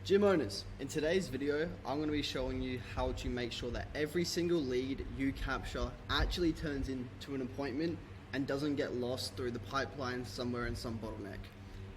Gym owners, in today's video, I'm going to be showing you how to make sure that every single lead you capture actually turns into an appointment and doesn't get lost through the pipeline somewhere in some bottleneck.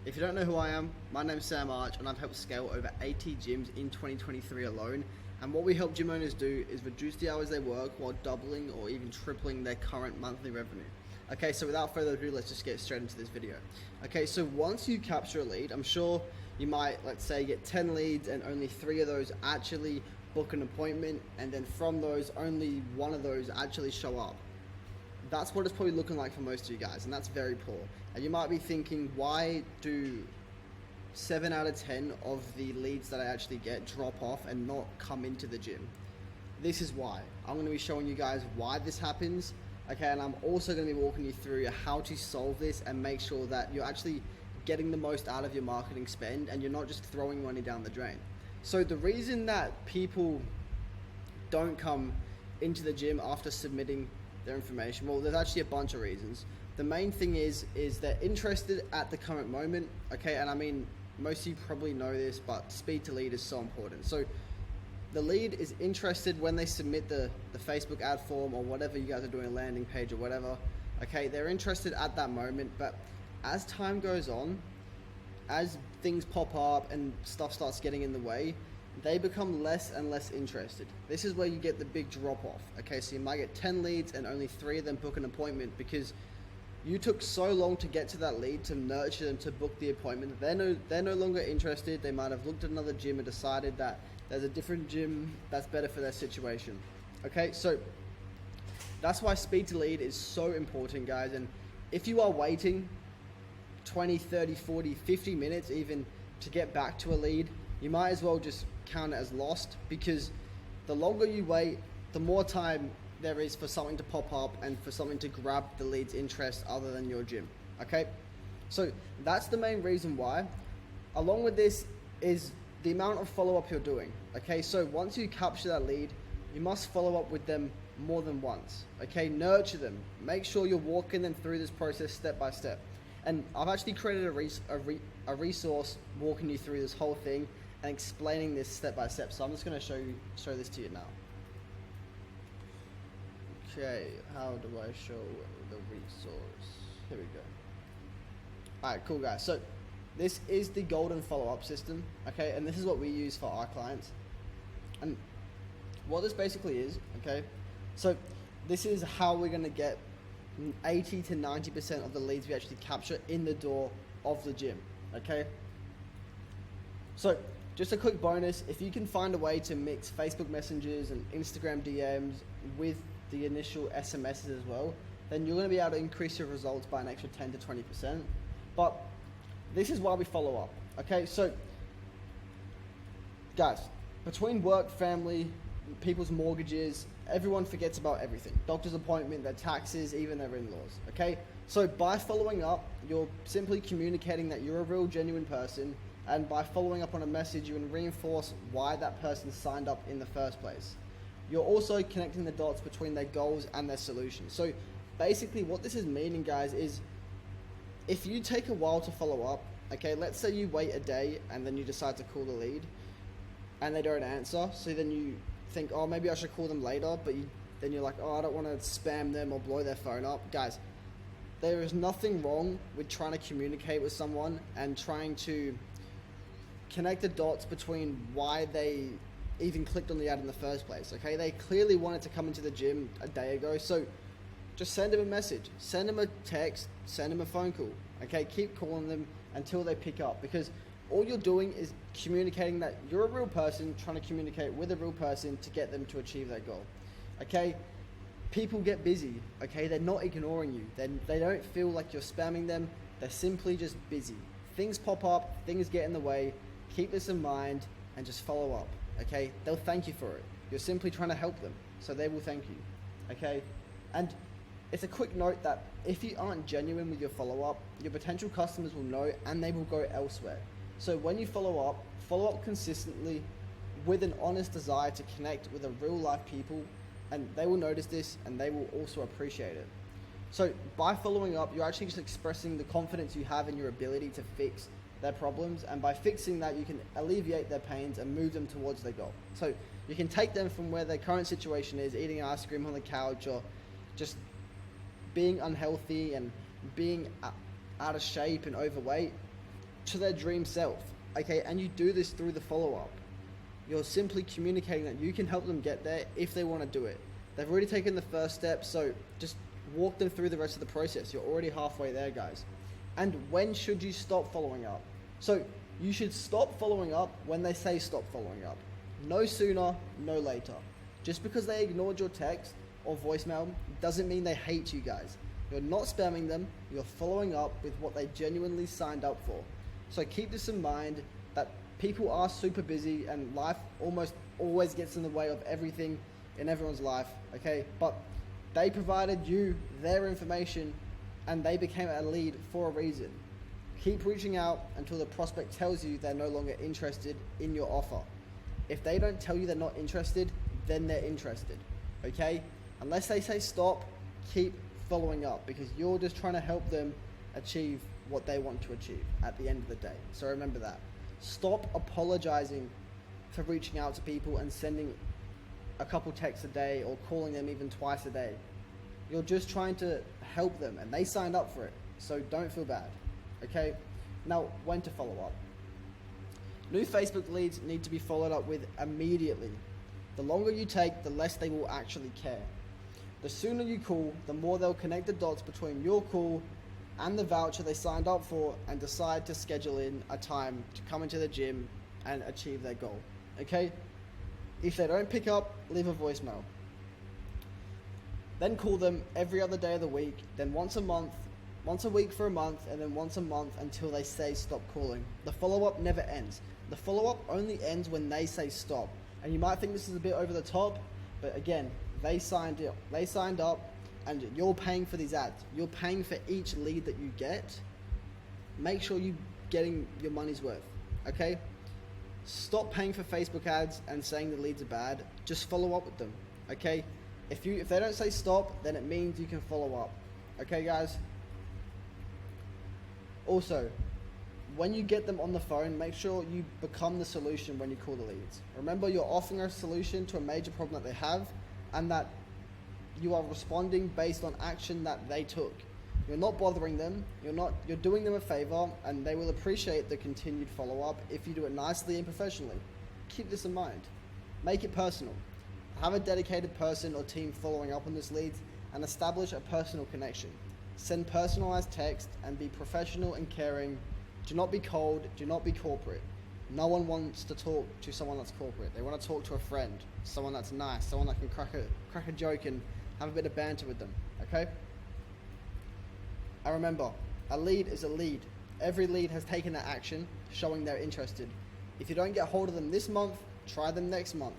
If you don't know who I am, my name's Sam Arch and I've helped scale over 80 gyms in 2023 alone. And what we help gym owners do is reduce the hours they work while doubling or even tripling their current monthly revenue. Okay, so without further ado, let's just get straight into this video. Okay, so once you capture a lead, I'm sure you might, let's say, get 10 leads and only 3 of those actually book an appointment, and then from those, only 1 of those actually show up. That's what it's probably looking like for most of you guys, and that's very poor. And you might be thinking, why do 7 out of 10 of the leads that I actually get drop off and not come into the gym? This is why. I'm going to be showing you guys why this happens. Okay, and I'm also going to be walking you through how to solve this and make sure that you're actually getting the most out of your marketing spend and you're not just throwing money down the drain. So the reason that people don't come into the gym after submitting their information, well, there's actually a bunch of reasons. The main thing is they're interested at the current moment, okay, and I mean, most of you probably know this, but speed to lead is so important. So the lead is interested when they submit the Facebook ad form or whatever you guys are doing, a landing page or whatever. Okay, they're interested at that moment, but as time goes on, as things pop up and stuff starts getting in the way, they become less and less interested. This is where you get the big drop off. Okay, so you might get 10 leads and only 3 of them book an appointment because you took so long to get to that lead, to nurture them, to book the appointment. They're no longer interested. They might have looked at another gym and decided that there's a different gym that's better for their situation. Okay, so that's why speed to lead is so important, guys. And if you are waiting 20, 30, 40, 50 minutes even to get back to a lead, you might as well just count it as lost, because the longer you wait, the more time there is for something to pop up and for something to grab the lead's interest other than your gym. Okay, so that's the main reason why. Along with this is the amount of follow-up you're doing. Okay, so once you capture that lead, you must follow up with them more than once. Okay, nurture them. Make sure you're walking them through this process step by step. And I've actually created a resource walking you through this whole thing and explaining this step by step. So I'm just going to show this to you now. Okay, how do I show the resource? Here we go. Alright, cool guys. So this is the golden follow-up system, okay, and this is what we use for our clients. And what this basically is, okay, so this is how we're going to get 80 to 90% of the leads we actually capture in the door of the gym, okay? So just a quick bonus, if you can find a way to mix Facebook messages and Instagram DMs with the initial SMSs as well, then you're going to be able to increase your results by an extra 10 to 20%. But this is why we follow up. Okay, so guys, between work, family, people's mortgages, everyone forgets about everything. Doctor's appointment, their taxes, even their in-laws. Okay, so by following up, you're simply communicating that you're a real, genuine person, and by following up on a message, you can reinforce why that person signed up in the first place. You're also connecting the dots between their goals and their solutions. So basically what this is meaning, guys, is if you take a while to follow up, okay, let's say you wait a day and then you decide to call the lead and they don't answer, so then you think, oh, maybe I should call them later, but then you're like, oh, I don't want to spam them or blow their phone up. Guys, there is nothing wrong with trying to communicate with someone and trying to connect the dots between why they even clicked on the ad in the first place, okay? They clearly wanted to come into the gym a day ago, so just send them a message, send them a text, send them a phone call, okay? Keep calling them until they pick up, because all you're doing is communicating that you're a real person trying to communicate with a real person to get them to achieve their goal, okay? People get busy, okay? They're not ignoring you. They don't feel like you're spamming them. They're simply just busy. Things pop up, things get in the way. Keep this in mind and just follow up, okay? They'll thank you for it. You're simply trying to help them, so they will thank you, okay? And it's a quick note that if you aren't genuine with your follow-up, your potential customers will know and they will go elsewhere. So when you follow up consistently with an honest desire to connect with a real life people, and they will notice this and they will also appreciate it. So by following up, you're actually just expressing the confidence you have in your ability to fix their problems, and by fixing that, you can alleviate their pains and move them towards their goal. So you can take them from where their current situation is, eating ice cream on the couch or just being unhealthy and being out of shape and overweight, to their dream self. Okay, and you do this through the follow-up. You're simply communicating that you can help them get there if they want to do it. They've already taken the first step, so just walk them through the rest of the process. You're already halfway there, guys. And when should you stop following up? So you should stop following up when they say stop following up. No sooner, no later. Just because they ignored your text or voicemail doesn't mean they hate you guys. You're not spamming them, you're following up with what they genuinely signed up for. So keep this in mind, that people are super busy and life almost always gets in the way of everything in everyone's life, okay? But they provided you their information and they became a lead for a reason. Keep reaching out until the prospect tells you they're no longer interested in your offer. If they don't tell you they're not interested, then they're interested, okay? Unless they say stop, keep following up, because you're just trying to help them achieve what they want to achieve at the end of the day. So remember that. Stop apologizing for reaching out to people and sending a couple texts a day or calling them even twice a day. You're just trying to help them and they signed up for it. So don't feel bad, okay? Now, when to follow up. New Facebook leads need to be followed up with immediately. The longer you take, the less they will actually care. The sooner you call, the more they'll connect the dots between your call and the voucher they signed up for and decide to schedule in a time to come into the gym and achieve their goal, okay? If they don't pick up, leave a voicemail. Then call them every other day of the week, then once a week for a month, and then once a month until they say stop calling. The follow-up never ends. The follow-up only ends when they say stop. And you might think this is a bit over the top, but again, they signed up, and you're paying for these ads. You're paying for each lead that you get. Make sure you're getting your money's worth, okay? Stop paying for Facebook ads and saying the leads are bad. Just follow up with them, okay? If they don't say stop, then it means you can follow up, okay, guys? Also, when you get them on the phone, make sure you become the solution when you call the leads. Remember, you're offering a solution to a major problem that they have, and that you are responding based on action that they took. You're not bothering them, you're doing them a favor, and they will appreciate the continued follow-up if you do it nicely and professionally. Keep this in mind. Make it personal. Have a dedicated person or team following up on these leads and establish a personal connection. Send personalized text and be professional and caring. Do not be cold, do not be corporate. No one wants to talk to someone that's corporate. They want to talk to a friend, someone that's nice, someone that can crack a joke and have a bit of banter with them, okay? And remember, a lead is a lead. Every lead has taken that action, showing they're interested. If you don't get hold of them this month, try them next month.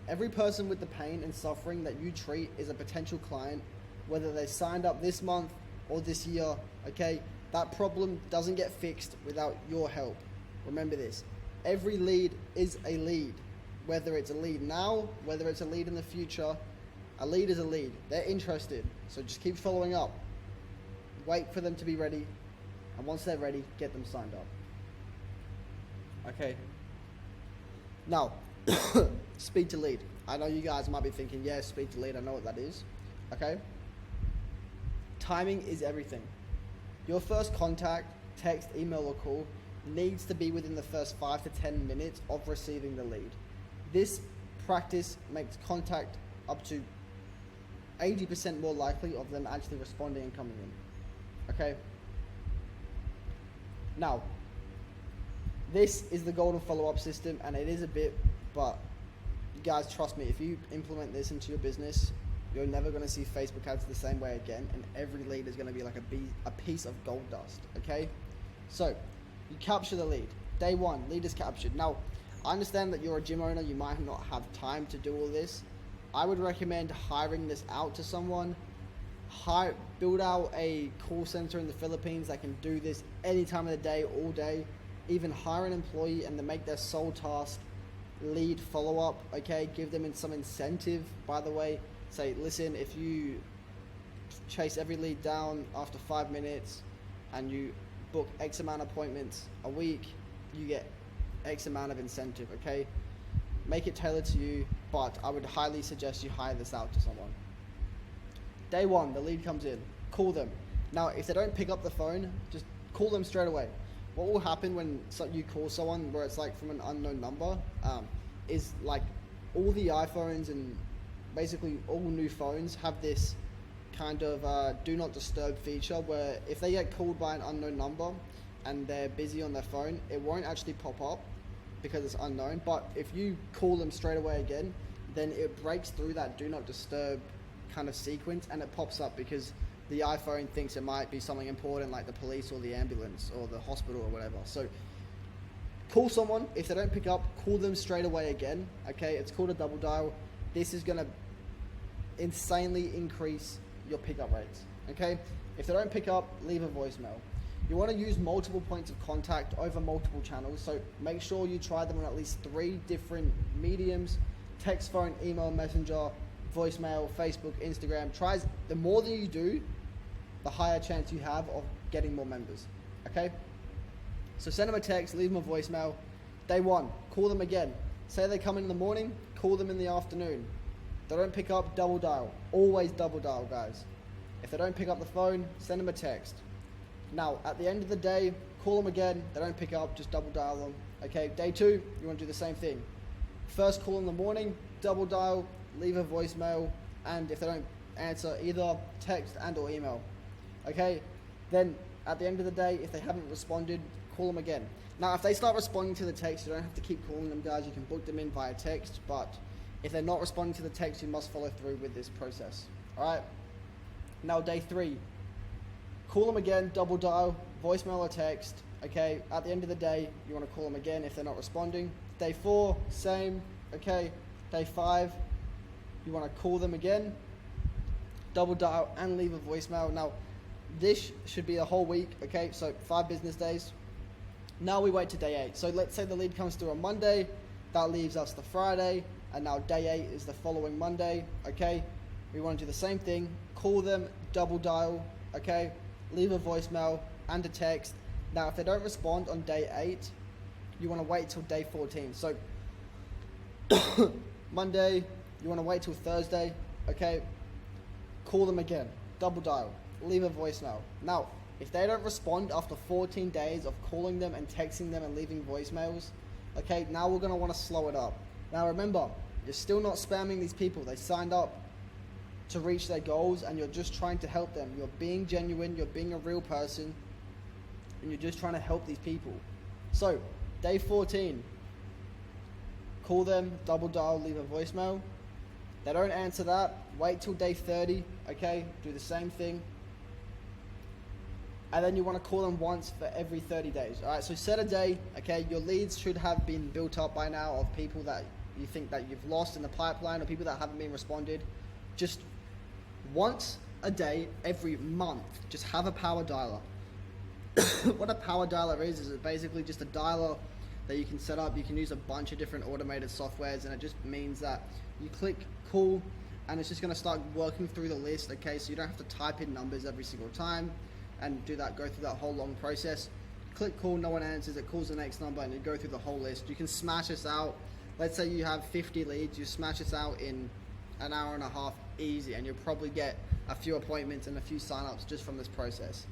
Every person with the pain and suffering that you treat is a potential client, whether they signed up this month or this year, okay? That problem doesn't get fixed without your help. Remember this. Every lead is a lead. Whether it's a lead now, whether it's a lead in the future, a lead is a lead. They're interested, so just keep following up. Wait for them to be ready, and once they're ready, get them signed up. Okay. Now, speed to lead. I know you guys might be thinking, yeah, speed to lead, I know what that is. Okay? Timing is everything. Your first contact, text, email, or call needs to be within the first 5 to 10 minutes of receiving the lead. This practice makes contact up to 80% more likely of them actually responding and coming in. Okay? Now, this is the golden follow-up system, and it is a bit, but you guys trust me, if you implement this into your business, you're never going to see Facebook ads the same way again, and every lead is going to be like a piece of gold dust, okay? So, you capture the lead. Day one, lead is captured. Now, I understand that you're a gym owner, you might not have time to do all this. I would recommend hiring this out to someone. Build out a call center in the Philippines that can do this any time of the day, all day. Even hire an employee and then make their sole task lead follow-up, okay? Give them some incentive, by the way. Say, listen, if you chase every lead down after 5 minutes and you book X amount of appointments a week, you get X amount of incentive, okay? Make it tailored to you, but I would highly suggest you hire this out to someone. Day one, the lead comes in, call them. Now, if they don't pick up the phone, just call them straight away. What will happen when you call someone where it's like from an unknown number is like all the iPhones and basically all new phones have this kind of do not disturb feature where if they get called by an unknown number and they're busy on their phone, it won't actually pop up because it's unknown. But if you call them straight away again, then it breaks through that do not disturb kind of sequence and it pops up because the iPhone thinks it might be something important like the police or the ambulance or the hospital or whatever. So call someone. If they don't pick up, call them straight away again. Okay, it's called a double dial. This is going to insanely increase your pickup rates. Okay, if they don't pick up, leave a voicemail. You want to use multiple points of contact over multiple channels, so make sure you try them on at least 3 different mediums: text, phone, email, messenger, voicemail, Facebook, Instagram. The more that you do, the higher chance you have of getting more members. Okay, so send them a text, leave them a voicemail. Day one, call them again. Say they come in the morning, call them in the afternoon. They don't pick up, double dial. Always double dial, guys. If they don't pick up the phone, send them a text. Now, at the end of the day, call them again. They don't pick up, just double dial them. Okay, day two, you want to do the same thing. First call in the morning, double dial, leave a voicemail, and if they don't answer, either text and or email. Okay, then at the end of the day, if they haven't responded, call them again. Now, if they start responding to the text, you don't have to keep calling them, guys. You can book them in via text, but if they're not responding to the text, you must follow through with this process. All right. Now, day three, call them again, double dial, voicemail or text. Okay. At the end of the day, you want to call them again if they're not responding. Day four, same. Okay. Day five, you want to call them again, double dial, and leave a voicemail. Now, this should be a whole week. Okay. So 5 business days. Now we wait to day 8. So let's say the lead comes through on Monday. That leaves us the Friday. And now day 8 is the following Monday. Okay. We want to do the same thing. Call them, double dial. Okay. Leave a voicemail and a text. Now, if they don't respond on day 8, you want to wait till day 14. So Monday, you want to wait till Thursday. Okay. Call them again, double dial, leave a voicemail. Now, if they don't respond after 14 days of calling them and texting them and leaving voicemails, okay, now we're going to want to slow it up. Now remember, you're still not spamming these people. They signed up to reach their goals and you're just trying to help them. You're being genuine, you're being a real person, and you're just trying to help these people. So, day 14, call them, double dial, leave a voicemail. They don't answer that, wait till day 30, okay, do the same thing. And then you want to call them once for every 30 days. All right, so set a day, okay? Your leads should have been built up by now of people that you think that you've lost in the pipeline or people that haven't been responded. Just once a day, every month, just have a power dialer. What a power dialer is it basically just a dialer that you can set up. You can use a bunch of different automated softwares, and it just means that you click call and it's just going to start working through the list, okay? So you don't have to type in numbers every single time and go through that whole long process. Click call, no one answers, it calls the next number, and you go through the whole list. You can smash this out. Let's say you have 50 leads, you smash this out in an hour and a half easy, and you'll probably get a few appointments and a few signups just from this process.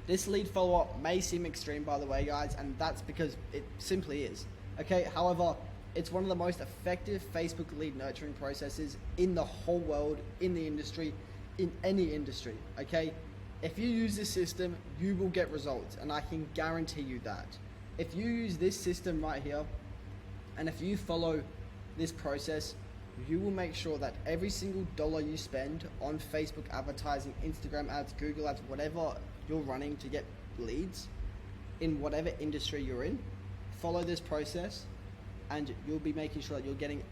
This lead follow-up may seem extreme, by the way, guys, and that's because it simply is. Okay, however, it's one of the most effective Facebook lead nurturing processes in the whole world, in the industry, in any industry, okay? If you use this system, you will get results, and I can guarantee you that. If you use this system right here, and if you follow this process, you will make sure that every single dollar you spend on Facebook advertising, Instagram ads, Google ads, whatever you're running to get leads, in whatever industry you're in, follow this process, and you'll be making sure that you're getting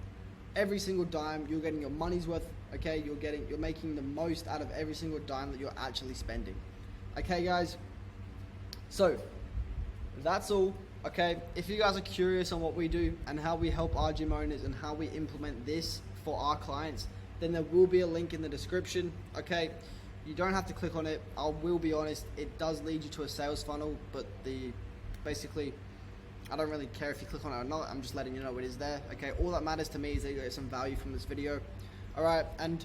every single dime, you're getting your money's worth, okay? You're making the most out of every single dime that you're actually spending. Okay, guys? So, that's all, okay? If you guys are curious on what we do and how we help our gym owners and how we implement this for our clients, then there will be a link in the description, okay? You don't have to click on it. I will be honest, it does lead you to a sales funnel, but basically, I don't really care if you click on it or not. I'm just letting you know it is there. Okay, all that matters to me is that you get some value from this video. Alright, and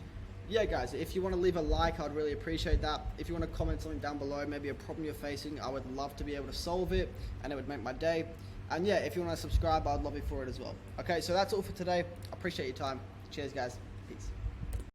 yeah guys, if you want to leave a like, I'd really appreciate that. If you want to comment something down below, maybe a problem you're facing, I would love to be able to solve it, and it would make my day. And yeah, if you want to subscribe, I'd love it for it as well. Okay, so that's all for today. I appreciate your time. Cheers guys. Peace.